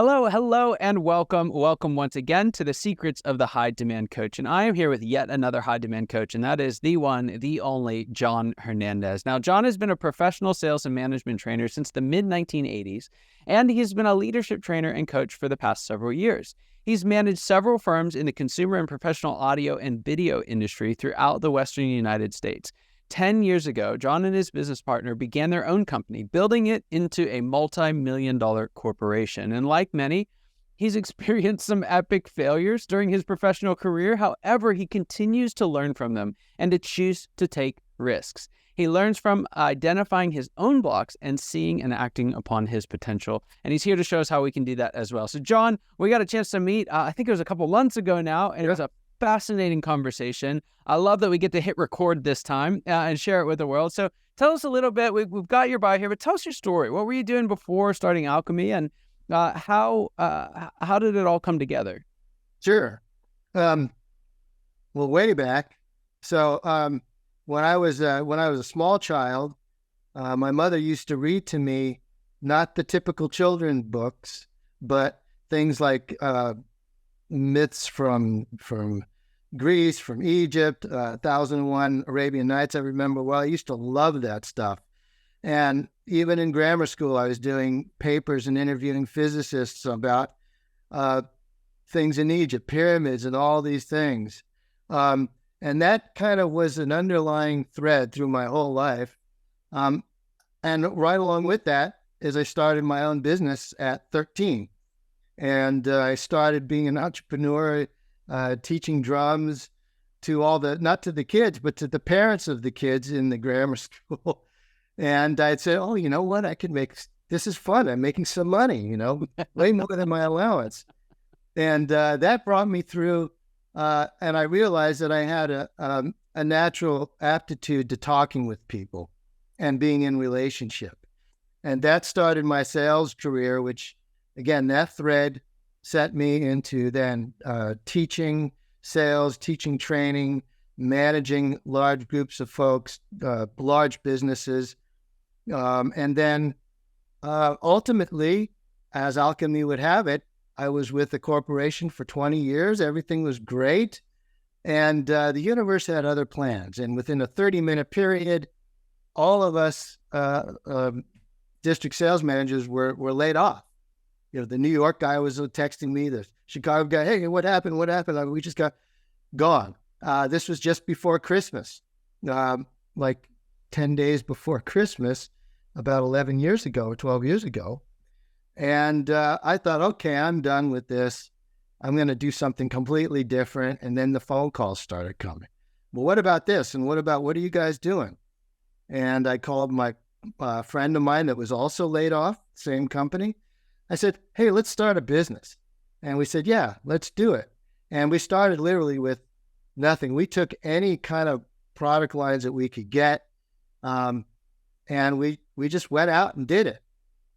Hello, and welcome once again to the Secrets of the High Demand Coach. And I am here with yet another high demand coach, and that is the one, the only John Hernandez. Now, John has been a professional sales and management trainer since the mid-1980s, and he's been a leadership trainer and coach for the past several years. He's managed several firms in the consumer and professional audio and video industry throughout the Western United States. 10 years ago, John and his business partner began their own company, building it into a multi-million-dollar corporation. And like many, he's experienced some epic failures during his professional career. However, he continues to learn from them and to choose to take risks. He learns from identifying his own blocks and seeing and acting upon his potential. And he's here to show us how we can do that as well. So, John, we got a chance to meet, I think it was a couple months ago now, and it was a fascinating conversation. I love that we get to hit record this time and share it with the world. So tell us a little bit. We've got your bio here, but tell us your story. What were you doing before starting Alchemy, and how did it all come together? Sure. Well, way back. So when I was a small child, my mother used to read to me not the typical children's books, but things like myths from Greece, from Egypt, 1001 Arabian Nights. I remember well. I used to love that stuff. And even in grammar school, I was doing papers and interviewing physicists about things in Egypt, pyramids and all these things. And that kind of was an underlying thread through my whole life. And right along with that is I started my own business at 13. And I started being an entrepreneur, teaching drums to not to the kids, but to the parents of the kids in the grammar school. And I'd say, oh, you know what? This is fun. I'm making some money, way more than my allowance. And that brought me through. And I realized that I had a natural aptitude to talking with people and being in relationship. And that started my sales career, which, again, that thread set me into then teaching sales, teaching training, managing large groups of folks, large businesses. And then ultimately, as Alchemy would have it, I was with the corporation for 20 years. Everything was great. And the universe had other plans. And within a 30-minute period, all of us district sales managers were laid off. The New York guy was texting me, the Chicago guy, hey, what happened? We just got gone. This was just before Christmas, like 10 days before Christmas, about 11 years ago or 12 years ago. And I thought, okay, I'm done with this. I'm going to do something completely different. And then the phone calls started coming. Well, what about this? And what are you guys doing? And I called my friend of mine that was also laid off, same company. I said, hey, let's start a business. And we said, yeah, let's do it. And we started literally with nothing. We took any kind of product lines that we could get. And we just went out and did it.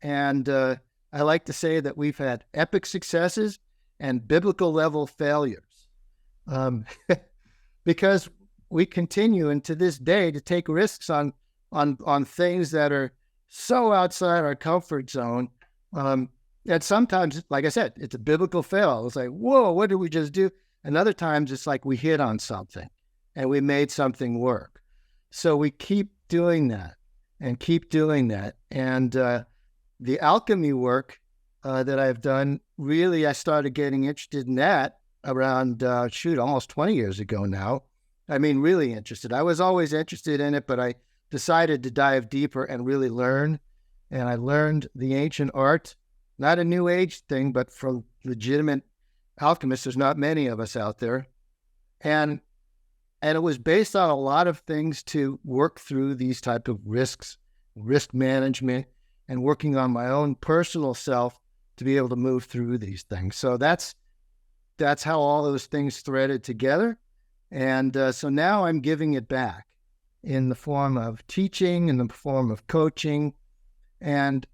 And I like to say that we've had epic successes and biblical level failures. Because we continue, and to this day, to take risks on things that are so outside our comfort zone. And sometimes, like I said, it's a biblical fail. It's like, whoa, what did we just do? And other times it's like we hit on something and we made something work. So we keep doing that and keep doing that. And the alchemy work that I've done, really, I started getting interested in that around, almost 20 years ago now. I mean, really interested. I was always interested in it, but I decided to dive deeper and really learn. And I learned the ancient art. Not a new age thing, but from legitimate alchemists. There's not many of us out there. And it was based on a lot of things to work through these type of risks, risk management, and working on my own personal self to be able to move through these things. So that's how all those things threaded together. And so now I'm giving it back in the form of teaching, in the form of coaching, and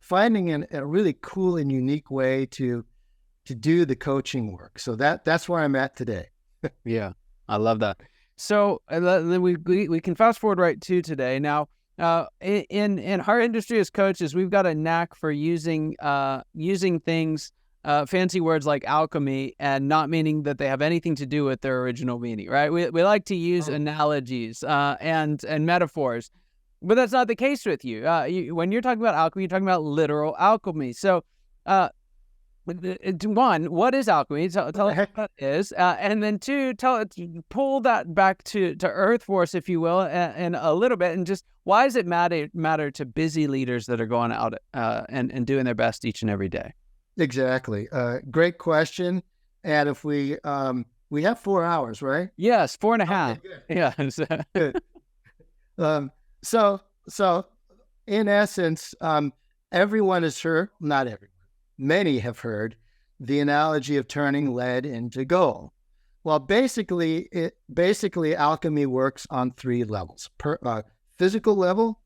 finding a really cool and unique way to do the coaching work. So that's where I'm at today. Yeah, I love that. So we can fast forward right to today. Now, In our industry as coaches, we've got a knack for using things, fancy words like alchemy, and not meaning that they have anything to do with their original meaning, right? We like to use analogies and metaphors, but that's not the case with you. When you're talking about alchemy, you're talking about literal alchemy. So, one, what is alchemy? Tell us what that is, and then two, pull that back to earth for us, if you will, and a little bit, and just why does it matter to busy leaders that are going out and doing their best each and every day? Exactly. Great question. And if we have 4 hours, right? Yes, 4.5. Okay, good. Yeah. So in essence, everyone has heard, not everyone, many have heard the analogy of turning lead into gold. Well, basically alchemy works on 3 levels: physical level,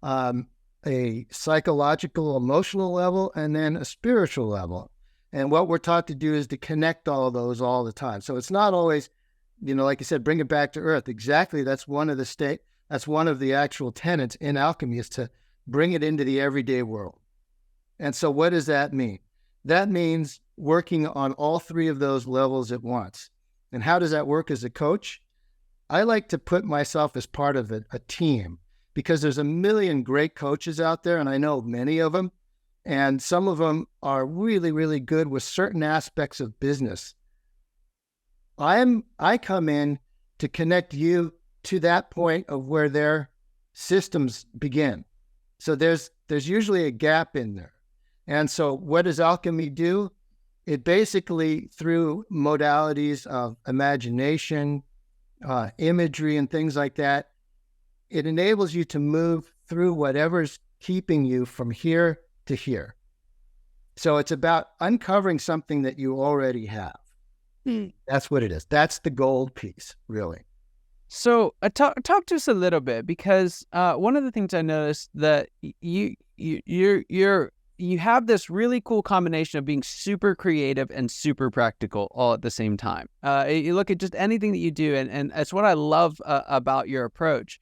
a psychological, emotional level, and then a spiritual level. And what we're taught to do is to connect all of those all the time. So it's not always, like you said, bring it back to earth. Exactly. That's one of the actual tenets in alchemy, is to bring it into the everyday world. And so what does that mean? That means working on all 3 of those levels at once. And how does that work as a coach? I like to put myself as part of a team, because there's a million great coaches out there, and I know many of them, and some of them are really, really good with certain aspects of business. I come in to connect you to that point of where their systems begin. So there's usually a gap in there. And so what does alchemy do? It basically, through modalities of imagination, imagery, and things like that, it enables you to move through whatever's keeping you from here to here. So it's about uncovering something that you already have. That's what it is. That's the gold piece, really. So talk to us a little bit, because one of the things I noticed that you have this really cool combination of being super creative and super practical all at the same time. You look at just anything that you do, and that's what I love about your approach.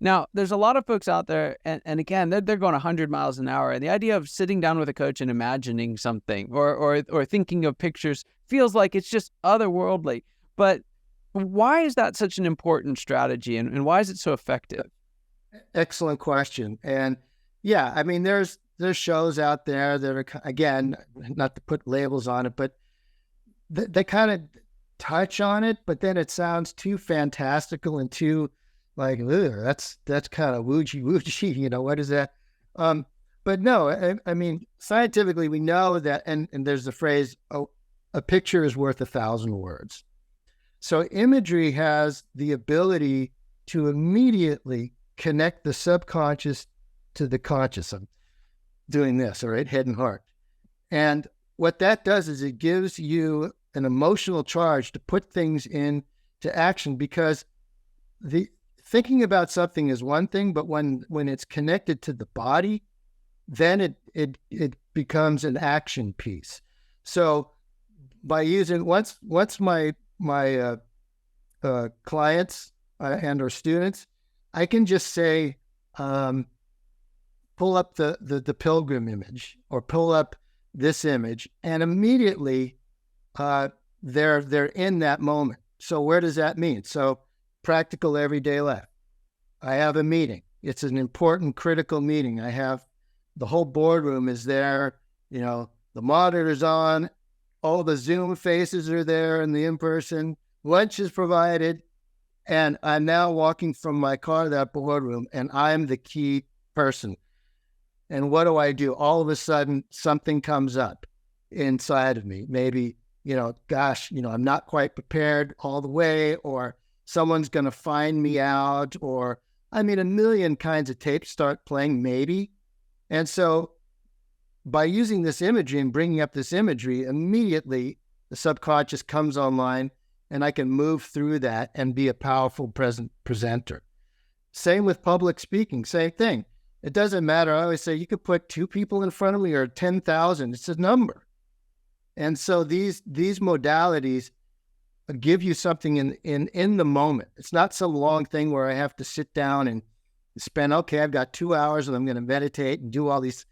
Now, there's a lot of folks out there, and again, they're going 100 miles an hour, and the idea of sitting down with a coach and imagining something or thinking of pictures feels like it's just otherworldly. But why is that such an important strategy, and why is it so effective? Excellent question. And yeah, I mean, there's shows out there that are, again, not to put labels on it, but they kind of touch on it, but then it sounds too fantastical and too like, that's kind of woojie, what is that? But no, I mean, scientifically, we know that, and there's the phrase, a picture is worth 1,000 words. So imagery has the ability to immediately connect the subconscious to the conscious. I'm doing this, all right, head and heart. And what that does is it gives you an emotional charge to put things into action, because thinking about something is one thing, but when it's connected to the body, then it becomes an action piece. So by using, once my clients and or students, I can just say, pull up the pilgrim image, or pull up this image, and immediately they're in that moment. So where does that mean? So practical everyday life. I have a meeting. It's an important, critical meeting. I have the whole boardroom is there, the monitor's on, all the Zoom faces are there, and the in-person lunch is provided. And I'm now walking from my car to that boardroom, and I'm the key person. And what do? All of a sudden, something comes up inside of me. Maybe, I'm not quite prepared all the way, or someone's going to find me out, or, a million kinds of tapes start playing, maybe. And so by using this imagery and bringing up this imagery, immediately the subconscious comes online, and I can move through that and be a powerful presenter. Same with public speaking, same thing. It doesn't matter. I always say you could put 2 people in front of me or 10,000. It's a number. And so these modalities give you something in the moment. It's not some long thing where I have to sit down and spend, okay, I've got 2 hours and I'm going to meditate and do all these.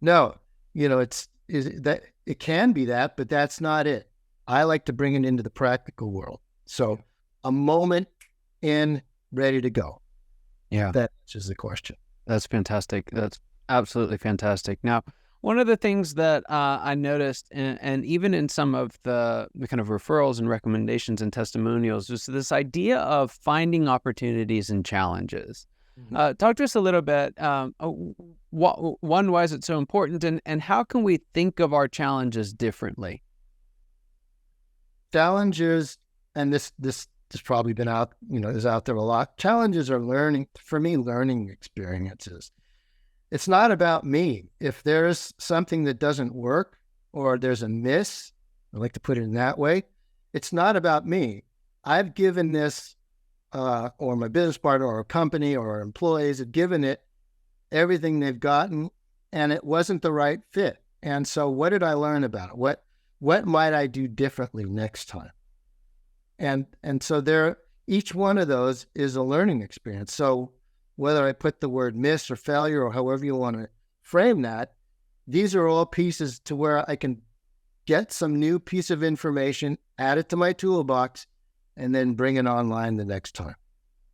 No, it can be that, but that's not it. I like to bring it into the practical world. So a moment in, ready to go. Yeah. That answers the question. That's fantastic. That's absolutely fantastic. Now, one of the things that I noticed, and even in some of the kind of referrals and recommendations and testimonials, was this idea of finding opportunities and challenges. Talk to us a little bit. One, why is it so important, and how can we think of our challenges differently? Challenges, and this has probably been out, is out there a lot. Challenges are learning experiences. It's not about me. If there's something that doesn't work or there's a miss, I like to put it in that way, it's not about me. I've given this, or my business partner or a company or our employees have given it everything they've gotten, and it wasn't the right fit. And so what did I learn about it? What might I do differently next time? And so each one of those is a learning experience. So whether I put the word miss or failure or however you want to frame that, these are all pieces to where I can get some new piece of information, add it to my toolbox, and then bring it online the next time.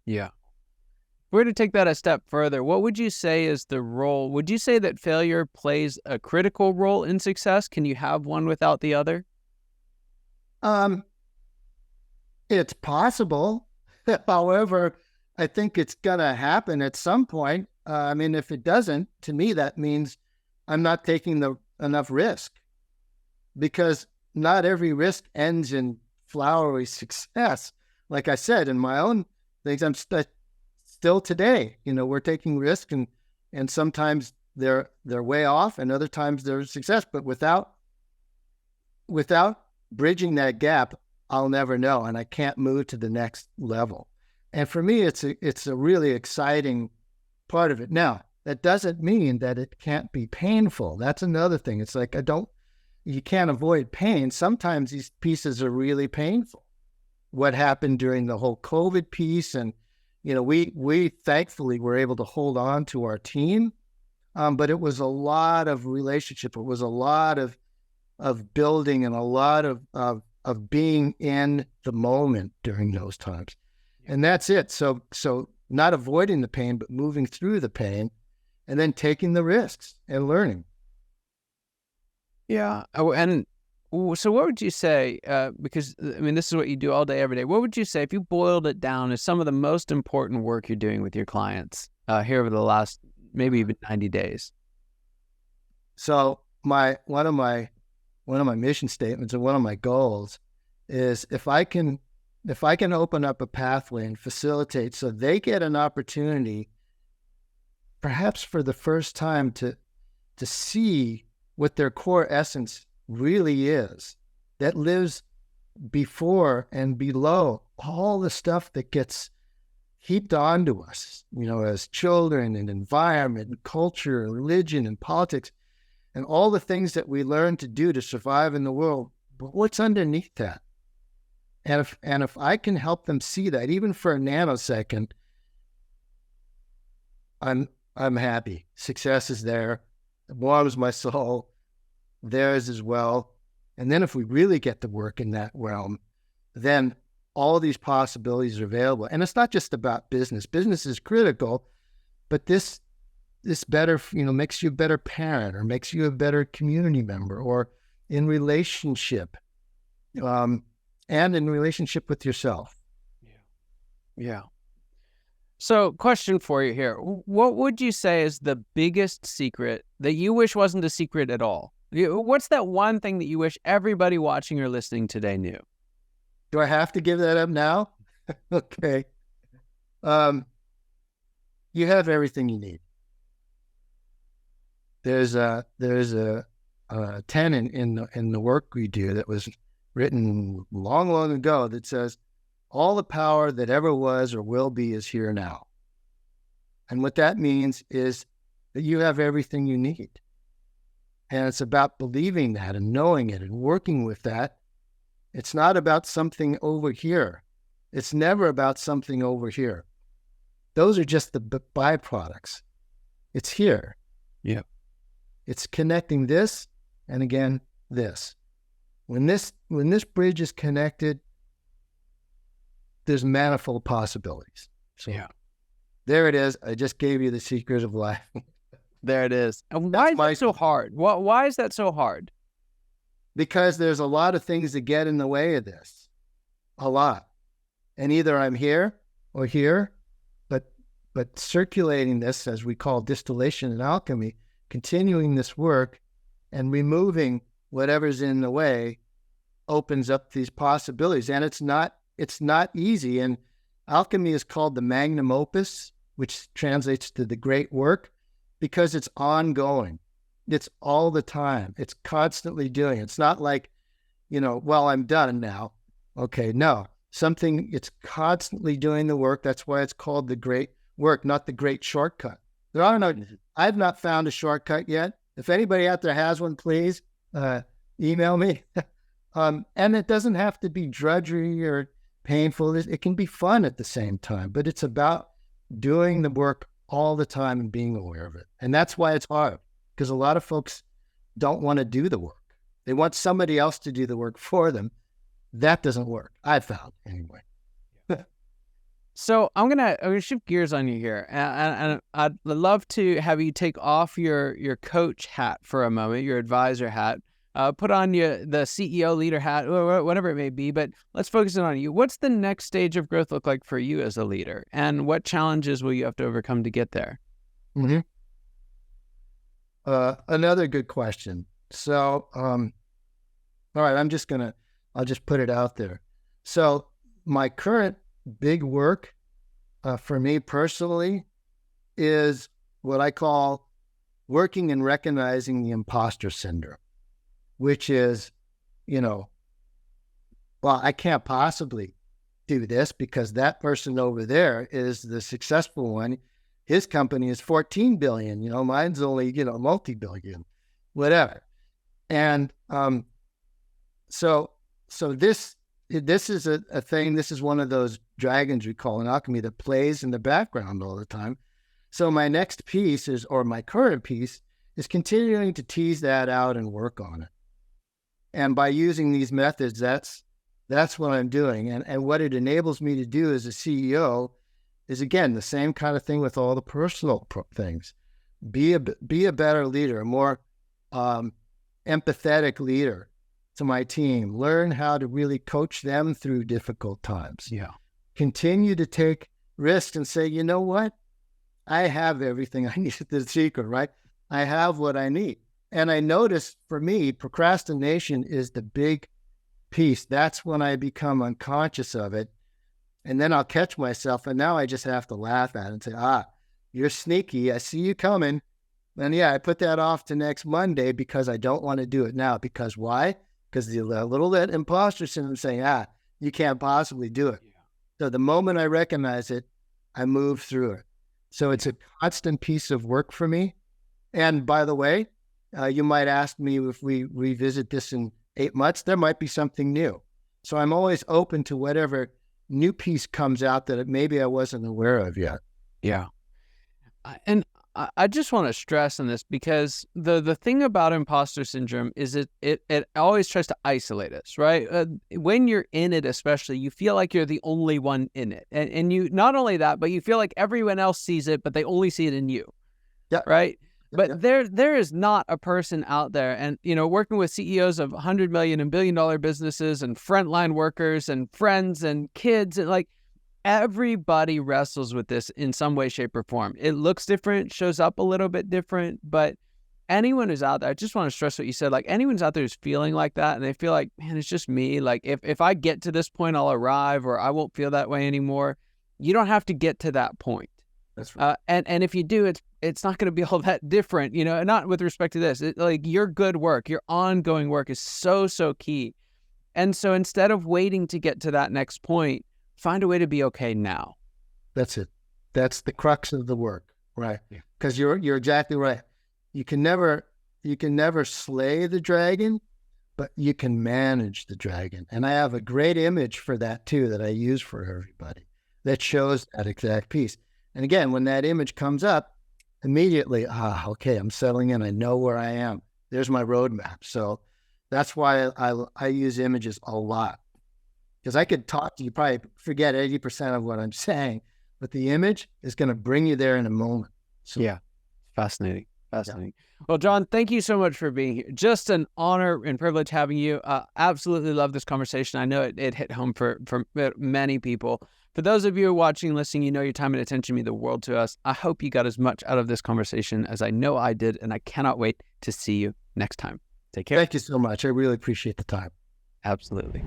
Yeah. If we were to take that a step further, what would you say is the role? Would you say that failure plays a critical role in success? Can you have one without the other? It's possible. However, I think it's going to happen at some point. If it doesn't, to me, that means I'm not taking enough risk, because not every risk ends in flowery success. Like I said, in my own things, I'm still today, we're taking risk, and sometimes they're way off and other times they're success, but without bridging that gap, I'll never know. And I can't move to the next level. And for me, it's a really exciting part of it. Now, that doesn't mean that it can't be painful. That's another thing. It's like, you can't avoid pain. Sometimes these pieces are really painful. What happened during the whole COVID piece, and we thankfully were able to hold on to our team, but it was a lot of relationship. It was a lot of building and a lot of being in the moment during those times, and that's it. So not avoiding the pain, but moving through the pain, and then taking the risks and learning. Yeah, and so what would you say, because, this is what you do all day, every day. What would you say, if you boiled it down, as some of the most important work you're doing with your clients here over the last maybe even 90 days? So one of my mission statements and one of my goals is if I can open up a pathway and facilitate so they get an opportunity, perhaps for the first time, to see what their core essence really is, that lives before and below all the stuff that gets heaped onto us, as children, and environment and culture and religion and politics and all the things that we learn to do to survive in the world. But what's underneath that? And if I can help them see that, even for a nanosecond, I'm happy. Success is there. It warms my soul. Theirs as well. And then if we really get to work in that realm, then all these possibilities are available. And it's not just about business. Business is critical, but this better, makes you a better parent, or makes you a better community member, or in relationship, and in relationship with yourself. Yeah. So, question for you here. What would you say is the biggest secret that you wish wasn't a secret at all? What's that one thing that you wish everybody watching or listening today knew? Do I have to give that up now? Okay. You have everything you need. There's a 10 in the work we do that was written long, long ago that says, all the power that ever was or will be is here now. And what that means is that you have everything you need. And it's about believing that and knowing it and working with that. It's not about something over here. It's never about something over here. those are just the byproducts. It's here. Yeah. It's connecting this and again this. When this bridge is connected, there's manifold possibilities. So Yeah. there it is. I just gave you the secret of life. There it is. And why is that so hard? Why is that so hard? Because there's a lot of things that get in the way of this. A lot. And either I'm here or here, but circulating this, as we call distillation in alchemy, continuing this work and removing whatever's in the way opens up these possibilities. And it's not easy. And alchemy is called the magnum opus, which translates to the great work, because it's ongoing. It's all the time. It's constantly doing. It's not like, well, I'm done now. Okay, no. It's constantly doing the work. That's why it's called the great work, not the great shortcut. I've not found a shortcut yet. If anybody out there has one, please email me. And it doesn't have to be drudgery or painful. It can be fun at the same time, but it's about doing the work all the time and being aware of it. And that's why it's hard, because a lot of folks don't want to do the work. They want somebody else to do the work for them. That doesn't work, I've found, anyway. So I'm gonna shift gears on you here, and I'd love to have you take off your coach hat for a moment, your advisor hat, put on the CEO leader hat, or whatever it may be. But let's focus in on you. What's the next stage of growth look like for you as a leader, and what challenges will you have to overcome to get there? Mm-hmm. Another good question. So, all right, I'll just put it out there. So my current big work for me personally is what I call working and recognizing the imposter syndrome, which is, well, I can't possibly do this because that person over there is the successful one. His company is 14 billion, mine's only, multi-billion, whatever. And so this is a thing. This is one of those dragons we call in alchemy that plays in the background all the time. So my next piece my current piece is continuing to tease that out and work on it. And by using these methods, that's what I'm doing. And what it enables me to do as a CEO is, again, the same kind of thing with all the personal things. Be a better leader, a more empathetic leader to my team. Learn how to really coach them through difficult times. Yeah. Continue to take risks and say, you know what? I have everything I need. The secret, right? I have what I need. And I noticed for me, procrastination is the big piece. That's when I become unconscious of it. And then I'll catch myself. And now I just have to laugh at it and say, you're sneaky. I see you coming. And yeah, I put that off to next Monday because I don't want to do it now. Because why? Because the little bit imposter syndrome saying, you can't possibly do it. Yeah. So the moment I recognize it, I move through it. So it's a constant piece of work for me. And by the way, you might ask me if we revisit this in 8 months, there might be something new. So I'm always open to whatever new piece comes out that maybe I wasn't aware of yet. Yeah. And I just want to stress on this because the thing about imposter syndrome is it always tries to isolate us, right? When you're in it, especially, you feel like you're the only one in it. And you, not only that, but you feel like everyone else sees it, but they only see it in you. Yeah. Right. But there is not a person out there, and working with CEOs of 100 million and $1 billion businesses and frontline workers and friends and kids, and everybody wrestles with this in some way, shape, or form. It looks different, shows up a little bit different, but anyone who's out there, I just want to stress what you said, anyone's out there who's feeling like that and they feel like, man, it's just me. If I get to this point, I'll arrive or I won't feel that way anymore. You don't have to get to that point. That's right. And if you do, it's not going to be all that different, not with respect to this. Your good work, your ongoing work is so because And so instead of waiting to get to that next point, find a way to be okay now. That's it. That's the crux of the work, right? Because you're exactly right. You can never slay the dragon, but you can manage the dragon. And I have a great image for that too that I use for everybody that shows that exact piece. And again, when that image comes up, immediately, okay, I'm settling in. I know where I am. There's my roadmap. So that's why I use images a lot, because I could talk to you, probably forget 80% of what I'm saying, but the image is going to bring you there in a moment. So, yeah, fascinating. Fascinating. Yeah. Well, John, thank you so much for being here. Just an honor and privilege having you. Absolutely love this conversation. I know it hit home for many people. For those of you watching, listening, you know your time and attention mean the world to us. I hope you got as much out of this conversation as I know I did, and I cannot wait to see you next time. Take care. Thank you so much. I really appreciate the time. Absolutely.